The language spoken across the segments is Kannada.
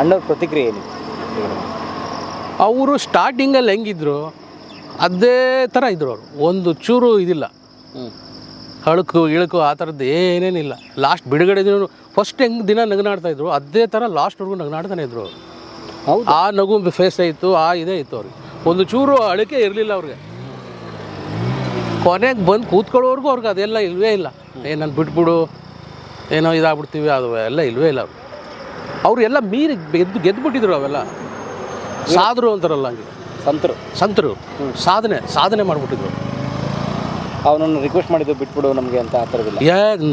ಅಣ್ಣವ್ರ ಪ್ರತಿಕ್ರಿಯೆ ಏನು? ಅವರು ಸ್ಟಾರ್ಟಿಂಗಲ್ಲಿ ಹೆಂಗಿದ್ರು ಅದೇ ಥರ ಇದ್ರು ಅವರು. ಒಂದು ಚೂರು ಇದಿಲ್ಲ, ಅಳುಕು ಇಳುಕು ಆ ಥರದ್ದು ಏನೇನಿಲ್ಲ. ಲಾಸ್ಟ್ ಬಿಡುಗಡೆ ದಿನ ಫಸ್ಟ್ ಹೆಂಗೆ ದಿನ ನಗನಾಡ್ತಾಯಿದ್ರು ಅದೇ ಥರ ಲಾಸ್ಟ್ವರೆಗೂ ನಗನಾಡ್ತಾನೆ ಇದ್ರು ಅವರು. ಹೌದು, ಆ ನಗು ಫೇಸ್ ಇತ್ತು, ಆ ಇದೇ ಇತ್ತು ಅವ್ರಿಗೆ. ಒಂದು ಚೂರು ಅಳಿಕೆ ಇರಲಿಲ್ಲ ಅವ್ರಿಗೆ. ಕೊನೆಗೆ ಬಂದು ಕೂತ್ಕೊಳ್ಳೋವರೆಗೂ ಅವ್ರಿಗೆ ಅದೆಲ್ಲ ಇಲ್ಲವೇ ಇಲ್ಲ. ನಾನು ಬಿಟ್ಬಿಡು, ಏನೋ ಇದಾಗ್ಬಿಡ್ತೀವಿ, ಅದು ಎಲ್ಲ ಇಲ್ಲವೇ ಇಲ್ಲ ಅವರು. ಅವರು ಎಲ್ಲ ಮೀರಿ ಗೆದ್ದುಬಿಟ್ಟಿದ್ರು. ಅವೆಲ್ಲ ಸಾಧರು ಅಂತಾರಲ್ಲ, ಹಂಗೆ ಸಂತರು ಸಾಧನೆ ಮಾಡಿಬಿಟ್ಟಿದ್ರು. ಅವನನ್ನು ರಿಕ್ವೆಸ್ಟ್ ಮಾಡಿದ್ದು ಬಿಟ್ಬಿಡು ನಮಗೆ ಅಂತ ಆ ಥರದಿಲ್ಲ.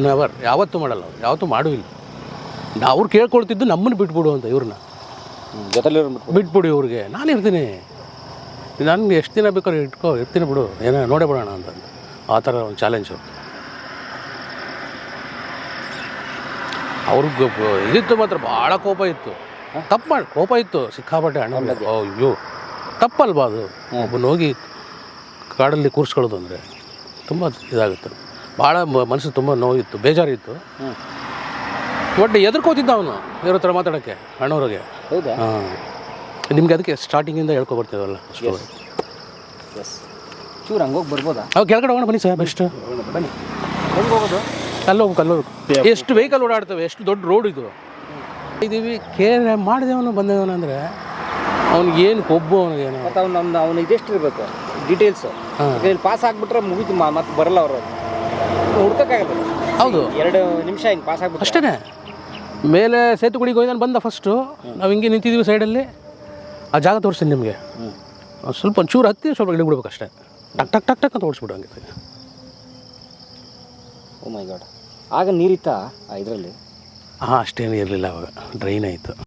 ನೆವರ್, ಯಾವತ್ತೂ ಮಾಡಲ್ಲ ಅವ್ರು, ಯಾವತ್ತೂ ಮಾಡೂ ಇಲ್ಲ. ಅವ್ರು ಕೇಳ್ಕೊಳ್ತಿದ್ದು ನಮ್ಮನ್ನು ಬಿಟ್ಬಿಡು ಅಂತ, ಇವ್ರನ್ನ ಜೊತೆಲಿ ಬಿಟ್ಬಿಡು ಇವ್ರಿಗೆ, ನಾನು ಇರ್ತೀನಿ, ನನಗೆ ಎಷ್ಟು ದಿನ ಬೇಕಾದ್ರೆ ಇರ್ತೀನಿ ಬಿಡು, ಏನೋ ನೋಡೇ ಬಿಡೋಣ ಅಂತ. ಆ ಥರ ಒಂದು ಚಾಲೆಂಜು ಅವ್ರಿಗೆ ಇದಿತ್ತು. ಮಾತ್ರ ಭಾಳ ಕೋಪ ಇತ್ತು, ಕೋಪ ಇತ್ತು ಸಿಕ್ಕಾಪಟ್ಟೆ. ಅಣ್ಣ ಅಯ್ಯೋ ತಪ್ಪಲ್ವಾ ಅದು? ಒಬ್ಬನ ಹೋಗಿ ಕಾಡಲ್ಲಿ ಕೂರಿಸ್ಕೊಳ್ಳೋದು ಅಂದರೆ ತುಂಬ ಇದಾಗುತ್ತೆ. ಭಾಳ ಮನಸ್ಸು ತುಂಬ ನೋವಿತ್ತು, ಬೇಜಾರಿತ್ತು. ಒಟ್ಟು ಎದುರ್ಕೋತಿದ್ದ ಅವನು ಇರೋ ಥರ ಮಾತಾಡೋಕ್ಕೆ ಅಣ್ಣವ್ರಿಗೆ. ಹೌದಾ? ಹಾಂ, ನಿಮ್ಗೆ ಅದಕ್ಕೆ ಸ್ಟಾರ್ಟಿಂಗಿಂದ ಹೇಳ್ಕೊಬರ್ತೀವಲ್ಲ ಸ್ಟೋರಿ. ಚೂರು ಹಂಗೋಗಿ ಬರ್ಬೋದಾ? ಅವು ಕೆಳಗಡೆ ಹೋಗೋಣ ಬನ್ನಿ ಸರ್, ಬೆಸ್ಟ್. ಬನ್ನಿ. ಹೆಂಗೆ ಹೋಗೋದು? ಅಲ್ಲೋಗ್ಬೇಕು. ಎಷ್ಟು ವೆಹಿಕಲ್ ಓಡಾಡ್ತವೆ, ಎಷ್ಟು ದೊಡ್ಡ ರೋಡ್ ಇದು. ಇದೀವಿ ಕೇರ್ ಮಾಡಿದವನು ಬಂದವನು ಅಂದರೆ ಅವ್ನಿಗೇನು ಕೊಬ್ಬು, ಅವನಿಗೇನು. ಮತ್ತು ಅವ್ನು ಇದೆಷ್ಟು ಇರಬೇಕು ಡೀಟೇಲ್ಸು. ಇಲ್ಲಿ ಪಾಸ್ ಆಗಿಬಿಟ್ರೆ ಮುಗಿತು, ಮತ್ತೆ ಬರಲ್ಲ ಅವರು, ಹುಡ್ಕೋಕ್ಕಾಗಲ್ಲ. ಹೌದು, 2 ನಿಮಿಷ ಹಿಂಗೆ ಪಾಸ್ ಆಗ್ಬಿಟ್ಟು ಅಷ್ಟೇ. ಮೇಲೆ ಸೇತುಗುಡಿಗೆ ಹೋಗಿ ನಾನು ಬಂದ ಫಸ್ಟು, ನಾವು ಹಿಂಗೆ ನಿಂತಿದ್ದೀವಿ ಸೈಡಲ್ಲಿ. ಆ ಜಾಗ ತೋರಿಸ್ತೀನಿ ನಿಮಗೆ. ಸ್ವಲ್ಪ ಒಂಚೂರು ಹತ್ತಿ ಸ್ವಲ್ಪ ಇಳಿಬಿಡ್ಬೇಕು ಅಷ್ಟೇ. ಟಕ್ ಟಕ್ ಟಕ್ ಟಕ್ ಅಂತ ಓಡಿಸ್ಬಿಡು ಹಂಗೆ. ಓ ಮೈ ಗಾಡ್. ಆಗ ನೀರಿತ್ತಾ ಇದರಲ್ಲಿ? ಹಾಂ, ಅಷ್ಟೇನು ಇರಲಿಲ್ಲ ಅವಾಗ, ಡ್ರೈನ್ ಆಯಿತು.